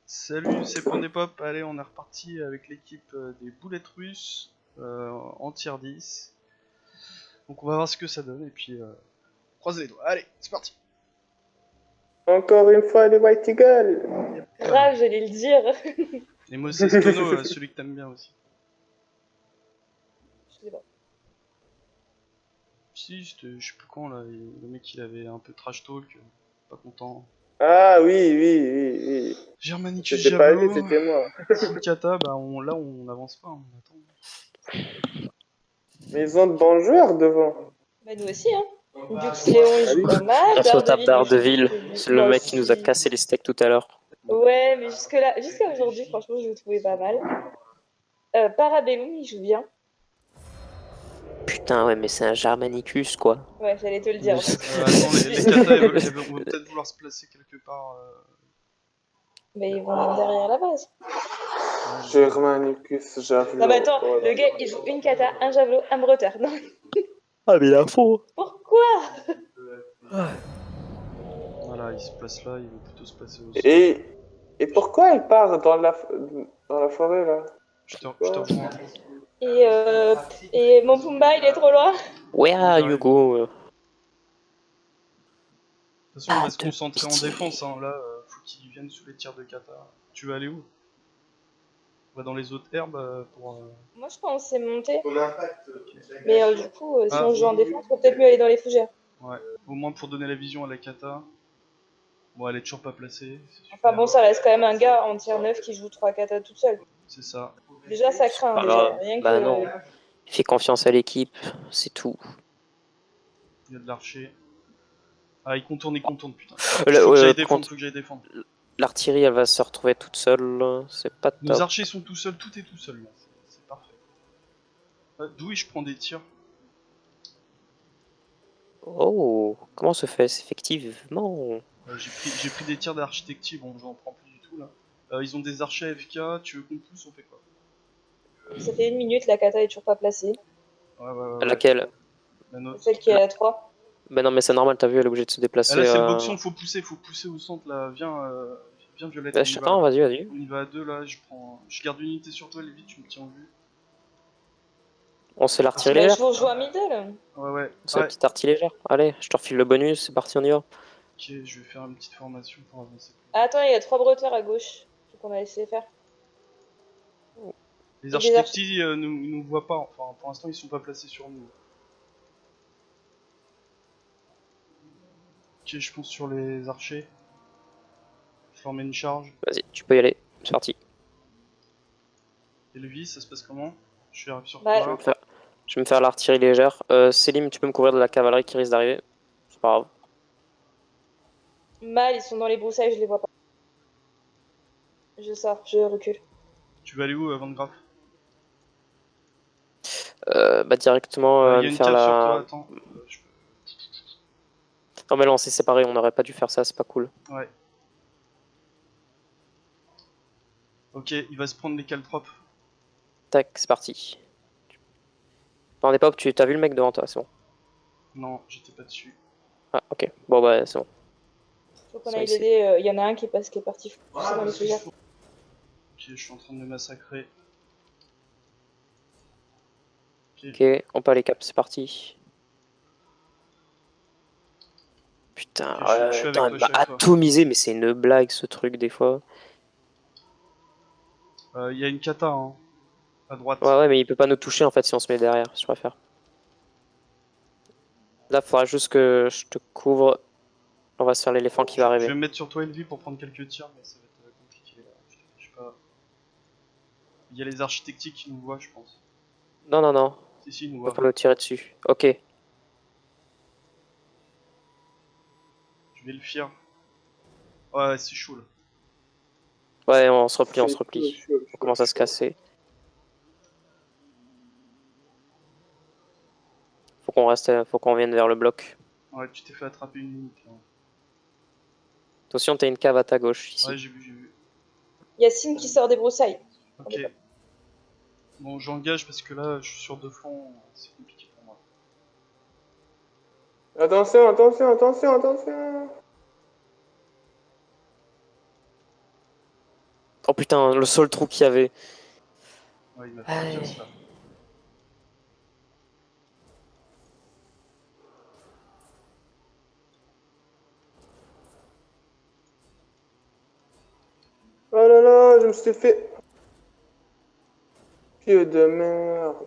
Salut, c'est Pandépop. Allez, on est reparti avec l'équipe des boulettes russes en tier 10. Donc on va voir ce que ça donne et puis croise les doigts. Allez, c'est parti. Encore une fois, les White Eagles. Grave, j'allais le dire. Et Moses Tono, celui que t'aimes bien aussi. Je sais pas. Si, c'était, je sais plus quand là, le mec il avait un peu trash talk, pas content. Ah oui. Germanicus C'était pas lui, Javelot, c'était moi. full kata, bah là on n'avance pas, on attend. Mais ils ont de bons joueurs devant. Bah nous aussi, hein. Dux Léon, il Ah joue oui. pas mal. On se retape Daredevil, Daredevil, il joue c'est le moi mec qui nous a aussi. cassé les steaks tout à l'heure. Ouais, mais jusqu'à aujourd'hui, franchement, je le trouvais pas mal. Parabellum, il joue bien. Putain, ouais, mais c'est un Germanicus, quoi. Ouais, j'allais te le dire. Attends, les katas vont peut-être vouloir se placer quelque part. Mais ils vont derrière la base. Germanicus, Javelot. Non, mais attends, Voilà. le gars, il joue une kata, un javelot, un bretter. Non, Ah, mais il a faux. pourquoi? Voilà, il se place là, il veut plutôt se placer au sol. Et pourquoi il part dans la forêt là? Je te rejoins. Et mon Pumba, il est trop loin. Where are you go? De toute façon, on va se concentrer en défense, hein. Là, faut qu'ils viennent sous les tirs de kata. Tu veux aller où? On va dans les autres herbes pour... Moi, je pense que c'est monté. Mais du coup, si on joue en défense, faut peut-être mieux aller dans les fougères. Ouais, au moins pour donner la vision à la kata. Bon, elle est toujours pas placée. Enfin bon, ça reste quand même un gars en tier 9 qui joue 3 katas toute seule. C'est ça. Déjà, ça craint. Pas Déjà. grave. Rien Bah que... non. Il fait confiance à l'équipe, c'est tout. Il y a de l'archer. Ah, il contourne, putain. Faut que j'aille défendre. L'artillerie, elle va se retrouver toute seule, c'est pas top. Nos archers sont tout seuls, tout est tout seul là. C'est parfait. D'où je prends des tirs? Oh, comment se fait effectivement? J'ai pris des tirs d'architecture, bon, j'en prends plus du tout là. Ils ont des archers AFK, tu veux qu'on pousse, on fait quoi? Ça fait 1 minute, la kata est toujours pas placée. Ouais. Laquelle? La nôtre. Celle qui est à 3. Bah non, mais c'est normal, t'as vu, elle est obligée de se déplacer. Ah là, c'est le boxon, faut pousser au centre là. Viens, Violette. Bah, attends, vas-y. On y va à deux là, je garde une unité sur toi, les vite, tu me tiens en vue. On se fait l'artillerie Bah, légère. je vous rejoins middle. Ouais. C'est la petite artillerie légère. Allez, je te refile le bonus, c'est parti, on y va. Ok, je vais faire une petite formation pour avancer. Ah, attends, il y a 3 bretteurs à gauche. Faut qu'on va laisser faire. Les architectes nous voient pas, enfin pour l'instant ils sont pas placés sur nous. Ok, je fonce sur les archers. Former une charge. Vas-y, tu peux y aller, c'est parti. Et le vis, ça se passe comment? Je arrive sur Bah, toi. Je vais me faire l'artillerie légère. Selim, tu peux me couvrir de la cavalerie qui risque d'arriver. C'est pas grave. mal, ils sont dans les broussailles, je les vois pas. Je sors, je recule. Tu vas aller où, Van Graff? Bah directement y a me une faire cave la... sur toi, attends. Non mais non, c'est séparé, on n'aurait pas dû faire ça, c'est pas cool. Ouais. Ok, il va se prendre les caltropes. Tac, c'est parti. Non, on n'est pas... Tu as vu le mec devant toi, c'est bon. Non, j'étais pas dessus. Ah, ok. Bon, bah, c'est bon. Faut qu'on aille l'aider, il y en a un qui est parti pousser dans les fougères. Ok, je suis en train de le massacrer. Ok, on peut aller cap, c'est parti. Putain, okay, je suis attends, avec toi, atomisé, mais c'est une blague ce truc des fois. Il y a une kata, hein, à droite. Ouais, mais il peut pas nous toucher en fait si on se met derrière, je préfère. Là, faudra juste que je te couvre. On va se faire l'éléphant qui va arriver. Je vais me mettre sur toi, Elvi, pour prendre quelques tirs, mais ça va être compliqué. Je sais pas. Il y a les architectes qui nous voient, je pense. Non. Si, ils nous On voient. peut pas nous tirer dessus. Ok. Je vais le fier. Ouais, c'est chaud là. Ouais, on se replie. On commence à se casser. Faut qu'on vienne vers le bloc. Ouais, tu t'es fait attraper une minute là. Attention, t'as une cave à ta gauche ici. Ouais, j'ai vu. Yacine qui sort des broussailles. Ok. Bon, j'engage parce que là, je suis sur deux flancs, c'est compliqué pour moi. Attention. Oh putain, le seul trou qu'il y avait. Ouais, il m'a fait dire Ouais. ça. Oh là là, je me suis fait... Pied de merde.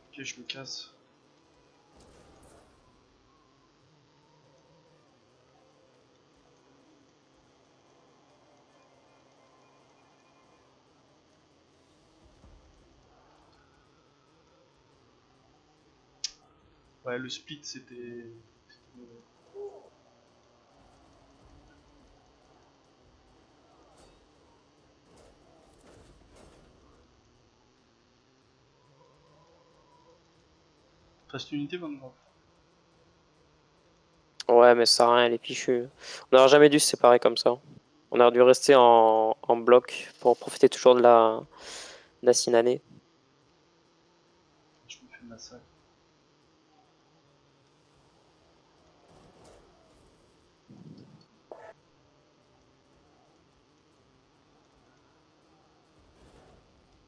Ok, je me casse. Ouais, le split c'était mauvais. Reste une unité maintenant. Ouais, mais ça sert à rien, les pichus. On n'aurait jamais dû se séparer comme ça. On aurait dû rester en bloc pour profiter toujours de la Sinanée. Je me fais le massacre.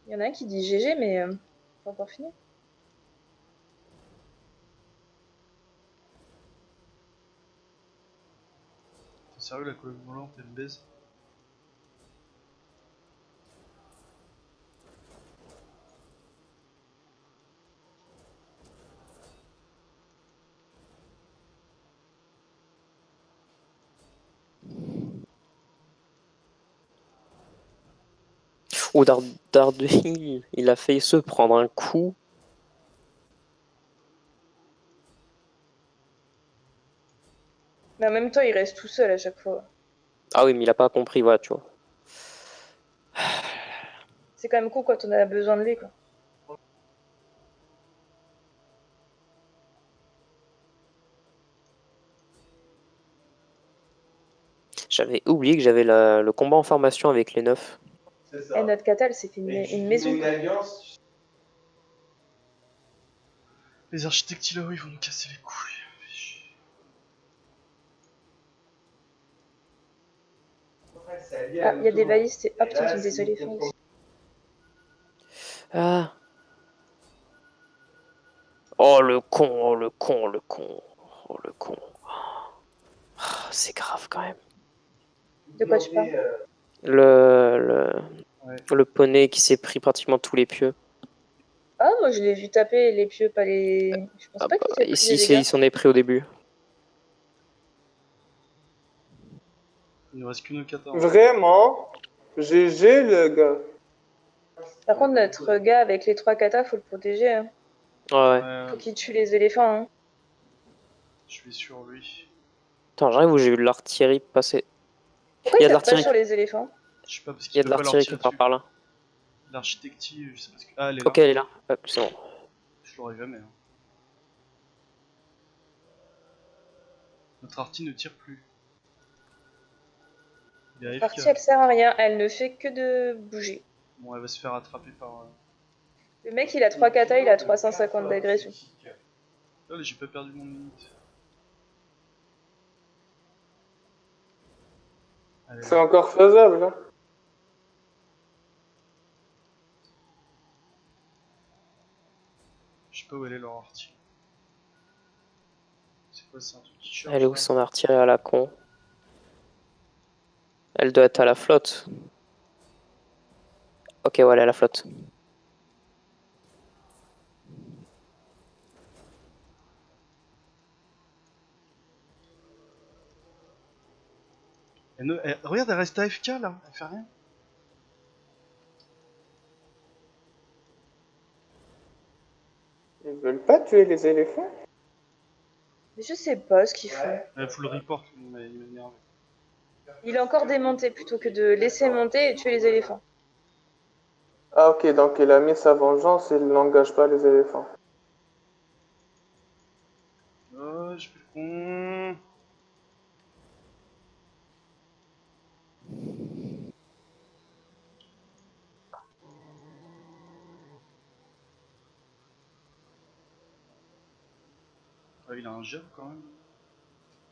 Il y en a un qui dit GG, mais pas encore fini. T'es sérieux, la colonne volante elle me baise? Oh, Daredevil, il a failli se prendre un coup. Mais en même temps, il reste tout seul à chaque fois. Ah oui, mais il a pas compris, voilà, tu vois. C'est quand même cool quand on a besoin de lui, quoi. J'avais oublié que j'avais le combat en formation avec les 9. Et notre Catal, c'est fait une maison. Quoi. Les architectes là-haut, ils vont nous casser les couilles. Ah, il y a des balistes et hop, ils ont des éléphants aussi. Ah. Oh le con, oh le con, le con. Oh le con. Ah, c'est grave quand même. De quoi tu parles? Le, Ouais. le poney qui s'est pris pratiquement tous les pieux. Ah, moi je l'ai vu taper les pieux, pas les. Je pense Ah pas bah, qu'il s'est pris des il dégâts. s'en est pris au début. Il ne reste qu'une kata. Vraiment? GG, le gars. Par contre, notre gars avec les 3 katas, faut le protéger. Hein. Ouais. Faut qu'il tue les éléphants. Hein. Je vais sur lui. Attends, j'arrive où j'ai eu de l'artillerie passer. Pourquoi Il y il a de tape pas l'artillerie. sur les éléphants? Je sais pas parce Il y a qu'il de peut pas leur l'artillerie qui tirer part dessus. par là. L'architectie, je sais pas ce que. Ah, elle est là. Ok, elle est là. Hop, c'est bon. Je l'aurais jamais. Hein. Notre arty ne tire plus. Il est Notre AFK. partie, elle sert à rien. Elle ne fait que de bouger. Bon, elle va se faire attraper par. Le mec, il a 3 katas, il a 350 d'agression. Oh, j'ai pas perdu mon minute. Allez, C'est encore faisable, hein. je sais pas où elle est leur arty. C'est quoi, c'est un truc qui charge Elle est où là son artillerie à la con? Elle doit être à la flotte. Ok, ouais, elle est à la flotte. Regarde, elle reste AFK là, elle fait rien. Ils veulent pas tuer les éléphants? Mais je sais pas ce qu'il faut. Full report, il m'énerve. Il a encore démonté plutôt que de laisser monter et tuer les éléphants. Ah ok, donc il a mis sa vengeance, il n'engage pas les éléphants. Oh, je fais le con. Ah, il a un jet quand même.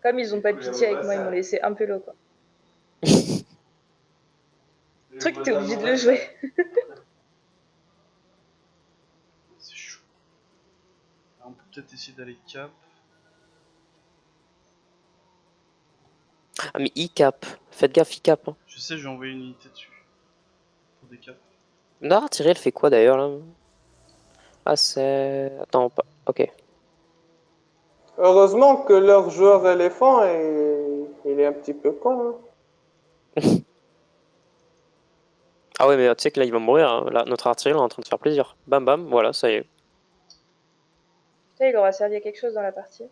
Comme ils ont pas de pitié avec moi, ils m'ont laissé un peu l'eau, quoi. t'es obligé de le jouer. C'est chaud. Alors, on peut peut-être essayer d'aller cap. Ah mais I-cap, faites gaffe I-cap. Hein. Je sais, j'ai envoyé une unité dessus. Pour des caps. Là, artillerie, elle fait quoi d'ailleurs là? Ah c'est... Attends, pas... Ok. Heureusement que leur joueur éléphant, il est un petit peu con. Hein. Ah ouais mais tu sais que là il va mourir, hein. Là, notre artillerie est en train de faire plaisir. Bam bam, voilà, ça y est. Ça, il aura servi à quelque chose dans la partie.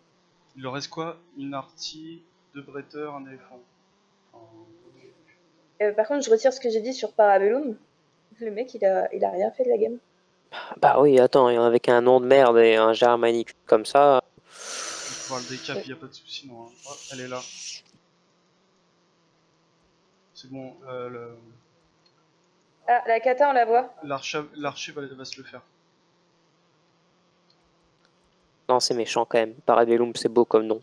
Il leur reste quoi? Une artie, 2 bretteurs, un éléphant. Enfin, Par contre, je retire ce que j'ai dit sur Parabellum. Le mec, il a rien fait de la game. Bah oui, attends, avec un nom de merde et un germanique comme ça... on va pouvoir le décap, y a pas de soucis, non. Hein. Oh, elle est là. C'est bon, Ah, la kata, on la voit. l'archer va se le faire. Non, c'est méchant quand même. Parabellum, c'est beau comme nom.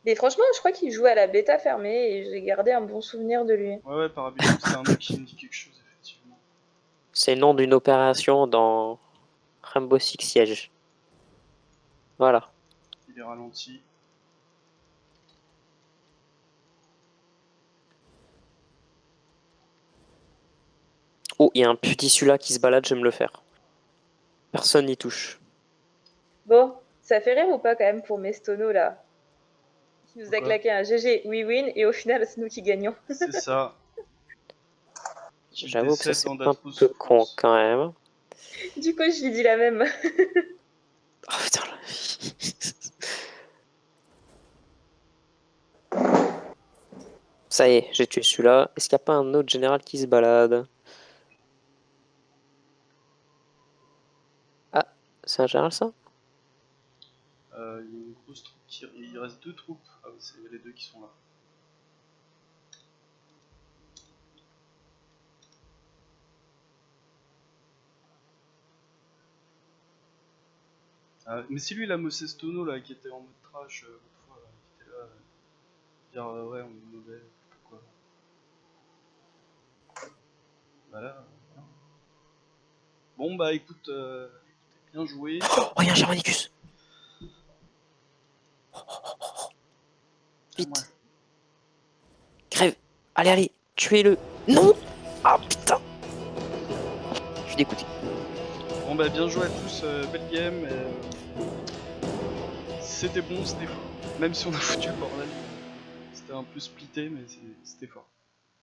Mais franchement, je crois qu'il jouait à la bêta fermée et j'ai gardé un bon souvenir de lui. Ouais, Parabellum, c'est un nom qui me dit quelque chose, effectivement. C'est le nom d'une opération dans Rainbow Six Siege. Voilà. Il est ralenti. Oh, il y a un petit celui-là qui se balade, je vais me le faire. Personne n'y touche. Bon, ça fait rire ou pas quand même pour Mestono là? Qui nous a Pourquoi claqué un GG, we win, et au final, c'est nous qui gagnons. C'est ça. J'avoue que ça décède c'est en un date peu souffrance. con quand même. Du coup, je lui dis la même. Oh putain. Ça y est, j'ai tué celui-là. Est-ce qu'il n'y a pas un autre général qui se balade? Ah, c'est un général ça? Il y a une grosse troupe il reste 2 troupes. Ah oui, c'est les 2 qui sont là. Mais c'est lui la Mosestono là qui était en mode trash l'autre fois, là, qui était là. Dire ouais, on est mauvais, pourquoi. Voilà. Bon bah écoute, bien joué. Oh, il y a un Germanicus! Ouais. Vite! Crève! Allez, allez! Tuez-le! Non! Ah putain! Je suis dégoûté. Bon bah bien joué à tous, belle game. C'était bon, c'était fort. Même si on a foutu le bordel. C'était un peu splitté, mais c'était fort.